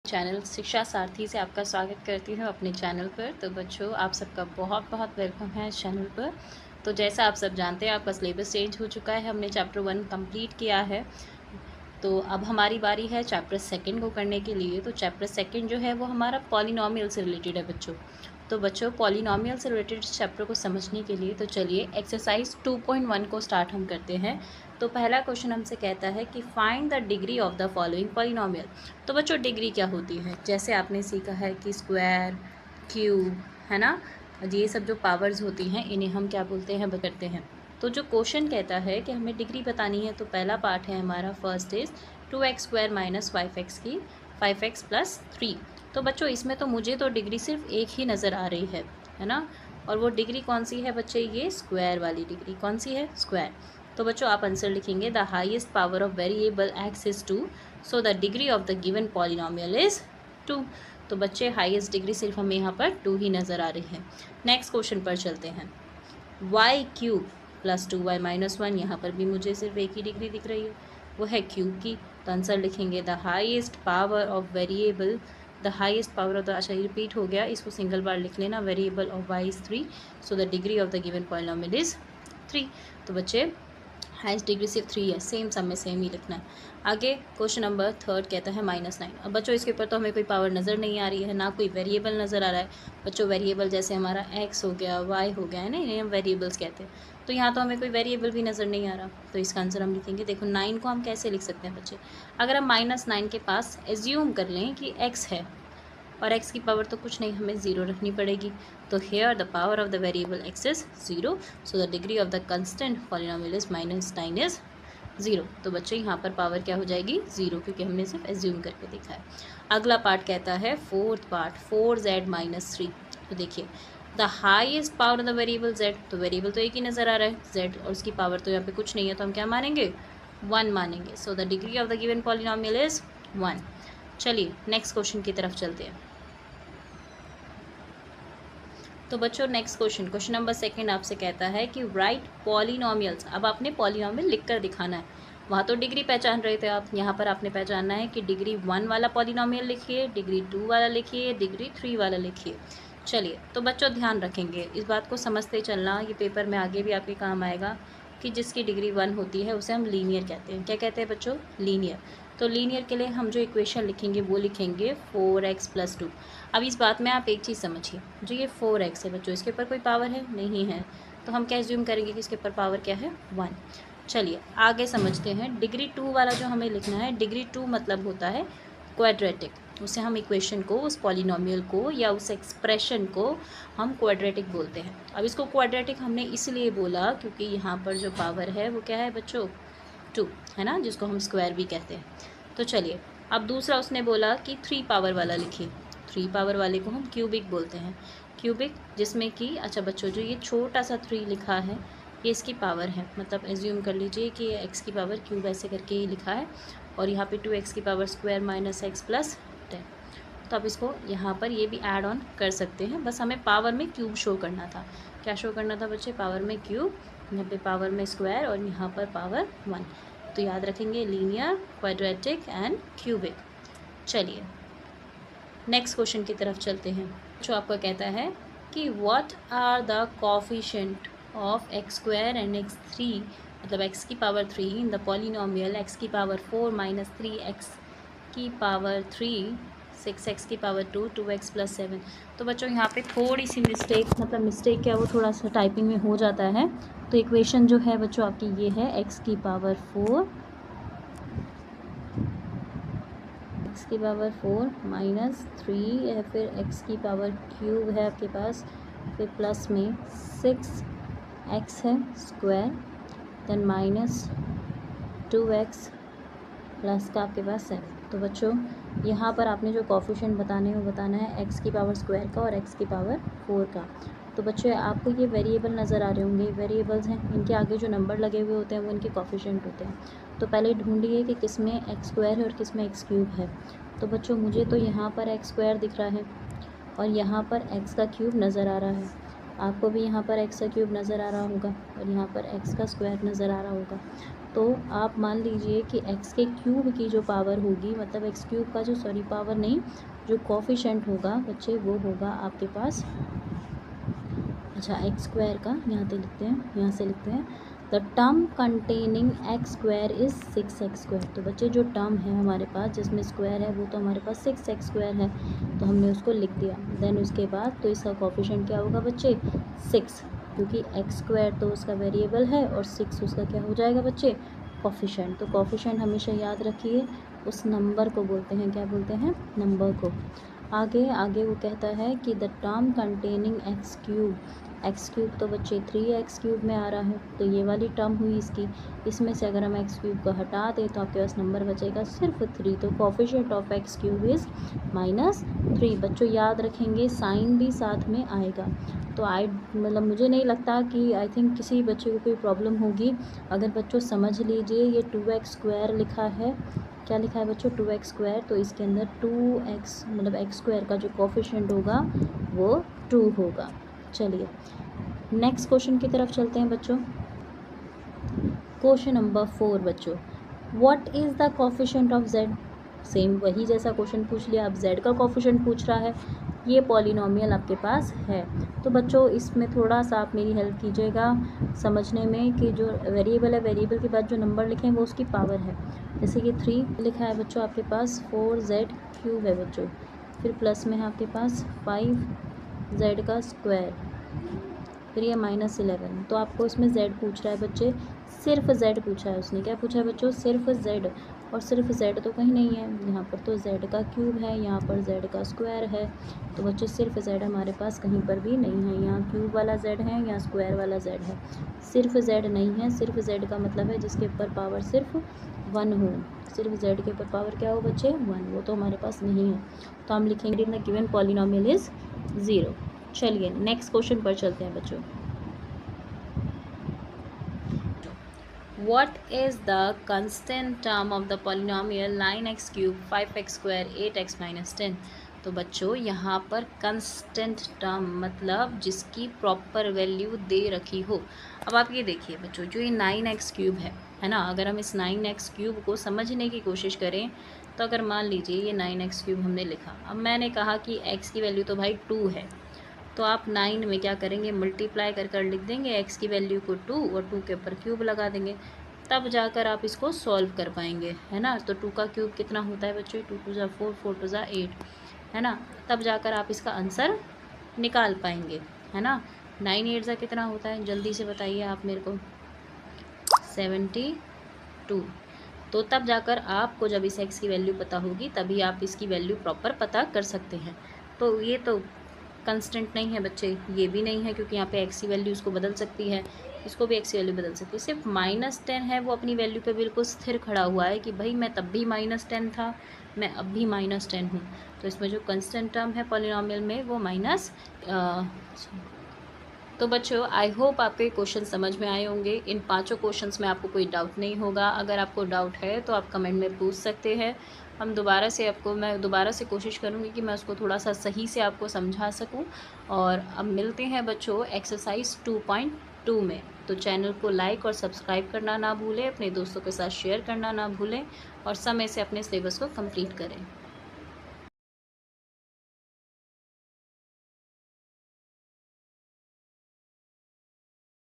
Channel शिक्षा सारथी से आपका स्वागत करती हूँ अपने चैनल पर। तो बच्चों, आप सबका बहुत बहुत वेलकम है इस चैनल पर। तो जैसा आप सब जानते हैं, आपका सिलेबस चेंज हो चुका है। हमने चैप्टर 1 कंप्लीट किया है, तो अब हमारी बारी है चैप्टर 2 को करने के लिए। तो चैप्टर 2 जो है वो हमारा पॉलिनॉमियल से रिलेटेड है बच्चों। तो बच्चों, पॉलिनॉमियल से रिलेटेड चैप्टर को समझने के लिए तो चलिए एक्सरसाइज 2.1 को स्टार्ट हम करते हैं। तो पहला क्वेश्चन हमसे कहता है कि find the degree of the following polynomial. तो बच्चों, डिग्री क्या होती है? जैसे आपने सीखा है कि स्क्वायर, क्यूब, है ना, ये सब जो पावर्स होती हैं इन्हें हम क्या बोलते हैं, करते हैं। तो जो क्वेश्चन कहता है कि हमें डिग्री बतानी है, तो पहला पार्ट है हमारा, first is 2x² minus 5x की 5x प्लस 3। तो बच्चों, इसमें तो मुझे तो डिग्री सिर्फ एक ही नज़र आ रही है ना। और वो डिग्री कौन सी है बच्चे? ये स्क्वायर वाली डिग्री। कौन सी है? स्क्वायर। तो बच्चों, आप आंसर लिखेंगे the highest power of variable x is 2, so the degree of the given polynomial is 2। तो बच्चे, हाईएस्ट डिग्री सिर्फ हमें यहाँ पर 2 ही नज़र आ रही है। नेक्स्ट क्वेश्चन पर चलते हैं। y³ प्लस 2y माइनस 1, यहाँ पर भी मुझे सिर्फ एक ही डिग्री दिख रही है, वो है क्यूब की। तो आंसर लिखेंगे the highest power of variable, the highest power of the, अच्छा रिपीट हो गया, इसको सिंगल बार लिख लेना, variable of y is 3, so the degree of the given polynomial is 3। तो बच्चे, हाइस्ट डिग्री सिर्फ 3 है, सेम सब में सेम ही लिखना है। आगे क्वेश्चन नंबर 3 कहता है -9। अब बच्चों, इसके ऊपर तो हमें कोई पावर नज़र नहीं आ रही है, ना कोई वेरिएबल नज़र आ रहा है। बच्चों, वेरिएबल जैसे हमारा x हो गया, y हो गया, है ना, इन्हें हम वेरिएबल्स कहते हैं। तो यहाँ तो हमें कोई वेरिएबल भी नज़र नहीं आ रहा, तो इसका आंसर हम लिखेंगे। देखो, 9 को हम कैसे लिख सकते हैं बच्चे? अगर हम -9 के पास एज्यूम कर लें कि x है, और x की पावर तो कुछ नहीं, हमें 0 रखनी पड़ेगी। तो here the power of the variable x is 0, so the degree of the constant polynomial is -9 is 0। तो बच्चे, यहाँ पर पावर क्या हो जाएगी? 0, क्योंकि हमने सिर्फ एज्यूम करके देखा है। अगला पार्ट कहता है, फोर्थ पार्ट, 4z माइनस 3। तो देखिए, the highest power of the variable z, तो वेरिएबल तो एक ही नज़र आ रहा है z, और उसकी पावर तो यहाँ पे कुछ नहीं है, तो हम क्या मानेंगे? 1 मानेंगे। सो the degree of the given polynomial is 1। चलिए नेक्स्ट क्वेश्चन की तरफ चलते हैं। तो बच्चों, नेक्स्ट क्वेश्चन नंबर 2 आपसे कहता है कि राइट पॉलिनॉमियल्स। अब आपने पॉलिनॉमियल लिख कर दिखाना है। वहाँ तो डिग्री पहचान रहे थे आप, यहाँ पर आपने पहचानना है कि डिग्री 1 वाला पॉलिनॉमियल लिखिए, डिग्री 2 वाला लिखिए, डिग्री 3 वाला लिखिए। चलिए, तो बच्चों ध्यान रखेंगे, इस बात को समझते चलना, ये पेपर में आगे भी आपके काम आएगा कि जिसकी डिग्री 1 होती है उसे हम लीनियर कहते हैं। क्या कहते हैं बच्चों? लीनियर। तो लीनियर के लिए हम जो इक्वेशन लिखेंगे वो लिखेंगे 4x प्लस 2। अब इस बात में आप एक चीज़ समझिए, जो ये 4x है बच्चों, इसके ऊपर कोई पावर है? नहीं है। तो हम क्या एज्यूम करेंगे कि इसके ऊपर पावर क्या है? 1। चलिए आगे समझते हैं। डिग्री 2 वाला जो हमें लिखना है, डिग्री 2 मतलब होता है क्वाड्रेटिक। उसे हम इक्वेशन को, उस पॉलिनॉमियल को या उस एक्सप्रेशन को हम क्वाड्रेटिक बोलते हैं। अब इसको क्वाड्रेटिक हमने इसलिए बोला क्योंकि यहाँ पर जो पावर है वो क्या है बच्चों? 2, है ना, जिसको हम स्क्वायर भी कहते हैं। तो चलिए, अब दूसरा उसने बोला कि 3 पावर वाला लिखिए। 3 पावर वाले को हम क्यूबिक बोलते हैं। क्यूबिक, जिसमें कि, अच्छा बच्चों, जो ये छोटा सा 3 लिखा है, ये इसकी पावर है। मतलब एज्यूम कर लीजिए कि ये x की पावर क्यूब ऐसे करके ही लिखा है, और यहाँ पे 2x की power square minus x plus 10। तो अब इसको यहाँ पर ये भी ऐड ऑन कर सकते हैं, बस हमें पावर में क्यूब शो करना था। क्या शो करना था बच्चे? पावर में क्यूब, यहाँ पे पावर में स्क्वायर, और यहाँ पर पावर 1। तो याद रखेंगे, लीनियर, क्वाड्रेटिक एंड क्यूबिक। चलिए नेक्स्ट क्वेश्चन की तरफ चलते हैं, जो आपको कहता है कि what are the coefficient of x² and x3, मतलब x की power 3 in the polynomial x की पावर 4 माइनस 3x की पावर 3, 6x की पावर 2, 2x प्लस 7। तो बच्चों, यहाँ पे थोड़ी सी मिस्टेक, मतलब मिस्टेक क्या, वो थोड़ा सा टाइपिंग में हो जाता है। तो इक्वेशन जो है बच्चों आपकी ये है, x की पावर 4, x की पावर 4 माइनस 3 है, फिर x की पावर क्यूब है आपके पास, फिर प्लस में 6x है square, then minus 2x plus का आपके पास 7। तो बच्चों, यहाँ पर आपने जो कोफिशिएंट बताने हैं वो बताना है x की पावर स्क्वायर का और x की पावर 4 का। तो बच्चों, आपको ये वेरिएबल नज़र आ रहे होंगे, वेरिएबल्स हैं, इनके आगे जो नंबर लगे हुए होते हैं वो इनके कोफिशिएंट होते हैं। तो पहले ढूंढिए कि किस में x स्क्वायर है और किस में x क्यूब है। तो बच्चों, मुझे तो यहाँ पर x स्क्वायर दिख रहा है और यहाँ पर x का क्यूब नज़र आ रहा है। आपको भी यहाँ पर एक्स का क्यूब नज़र आ रहा होगा और यहाँ पर एक्स का स्क्वायर नज़र आ रहा होगा। तो आप मान लीजिए कि एक्स के क्यूब की जो पावर होगी, मतलब एक्स क्यूब का जो पावर नहीं, जो कोफिशिएंट होगा बच्चे, वो होगा आपके पास, अच्छा एक्स स्क्वायर का यहाँ से लिखते हैं the term containing x square is 6x square. तो बच्चे जो टर्म है हमारे पास जिसमें स्क्वायर है वो तो हमारे पास 6x स्क्वायर है, तो हमने उसको लिख दिया। देन उसके बाद तो इसका कोफिशिएंट क्या होगा बच्चे, 6, क्योंकि एक्स स्क्वायर तो उसका वेरिएबल है और 6 उसका क्या हो जाएगा बच्चे, कोफिशिएंट। तो कोफिशिएंट हमेशा याद रखिए, उस नंबर को बोलते हैं, क्या बोलते हैं, नंबर को। आगे वो कहता है कि the term containing x cube तो बच्चे 3x क्यूब में आ रहा है, तो ये वाली टर्म हुई इसकी। इसमें से अगर हम एक्स क्यूब को हटा दें तो आपके पास नंबर बचेगा सिर्फ 3। तो coefficient of x cube is -3। बच्चों याद रखेंगे, साइन भी साथ में आएगा। तो मतलब मुझे नहीं लगता कि आई थिंक किसी बच्चे को कोई प्रॉब्लम होगी। अगर बच्चों समझ लीजिए, ये 2x स्क्वायर लिखा है, क्या लिखा है बच्चों, 2x स्क्वायर, तो इसके अंदर 2x मतलब एक्स स्क्वायर का जो कोफिशिएंट होगा वो 2 होगा। चलिए नेक्स्ट क्वेश्चन की तरफ चलते हैं बच्चों। क्वेश्चन नंबर 4 बच्चों, what is the coefficient of z। Same वही जैसा क्वेश्चन पूछ लिया, अब z का कोफिशिएंट पूछ रहा है। ये पॉलिनोमियल आपके पास है, तो बच्चों इसमें थोड़ा सा आप मेरी हेल्प कीजिएगा समझने में कि जो वेरिएबल है, वेरिएबल के बाद जो नंबर लिखे हैं वो उसकी पावर है। जैसे कि 3 लिखा है बच्चों आपके पास, 4z क्यूब है बच्चों, फिर प्लस में है आपके पास 5z का स्क्वायर, फिर ये -11। तो आपको इसमें z पूछ रहा है बच्चे, सिर्फ z पूछा है उसने। क्या पूछा है बच्चों, सिर्फ z, और सिर्फ z तो कहीं नहीं है, यहाँ पर तो z का क्यूब है, यहाँ पर z का स्क्वायर है। तो बच्चों सिर्फ z हमारे पास कहीं पर भी नहीं है, यहाँ क्यूब वाला z है, यहाँ स्क्वायर वाला z है, सिर्फ z नहीं है। सिर्फ z का मतलब है जिसके ऊपर पावर सिर्फ 1 हो, सिर्फ z के ऊपर पावर क्या हो बच्चे, 1, वो तो हमारे पास नहीं है। तो हम लिखेंगे द गिवन पॉलिनोमियल इज़ 0। चलिए नेक्स्ट क्वेश्चन पर चलते हैं बच्चों। What is the constant term of the polynomial 9x cube 5x square 8x minus 10। तो बच्चों यहाँ पर कंस्टेंट टर्म मतलब जिसकी प्रॉपर वैल्यू दे रखी हो। अब आप ये देखिए बच्चों, जो ये 9x क्यूब है ना, अगर हम इस 9x क्यूब को समझने की कोशिश करें तो अगर मान लीजिए ये 9x क्यूब हमने लिखा, अब मैंने कहा कि x की वैल्यू तो भाई 2 है, तो आप 9 में क्या करेंगे, मल्टीप्लाई कर लिख देंगे x की वैल्यू को 2 और 2 के ऊपर क्यूब लगा देंगे, तब जाकर आप इसको सॉल्व कर पाएंगे, है ना। तो 2 का क्यूब कितना होता है बच्चों, 2 2 4 4 2 8, है ना। तब जाकर आप इसका आंसर निकाल पाएंगे, है ना। 9 8 कितना होता है, जल्दी से बताइए आप मेरे को, 72। तो तब जाकर आपको जब इस x की वैल्यू पता होगी तभी आप इसकी वैल्यू प्रॉपर पता कर सकते हैं। तो ये तो कंस्टेंट नहीं है बच्चे, ये भी नहीं है, क्योंकि यहाँ पे x की वैल्यू उसको बदल सकती है, इसको भी x की वैल्यू बदल सकती है। सिर्फ -10 है, वो अपनी वैल्यू पे बिल्कुल स्थिर खड़ा हुआ है कि भाई मैं तब भी -10 था, मैं अब भी -10 हूँ। तो इसमें जो कंस्टेंट टर्म है पॉलिनोमियल में वो तो बच्चों आई होप आपके क्वेश्चन समझ में आए होंगे। इन 5 क्वेश्चंस में आपको कोई डाउट नहीं होगा। अगर आपको डाउट है तो आप कमेंट में पूछ सकते हैं, मैं दोबारा से कोशिश करूँगी कि मैं उसको थोड़ा सा सही से आपको समझा सकूँ। और अब मिलते हैं बच्चों एक्सरसाइज 2.2 में। तो चैनल को लाइक और सब्सक्राइब करना ना भूलें, अपने दोस्तों के साथ शेयर करना ना भूलें और समय से अपने सिलेबस को कंप्लीट करें।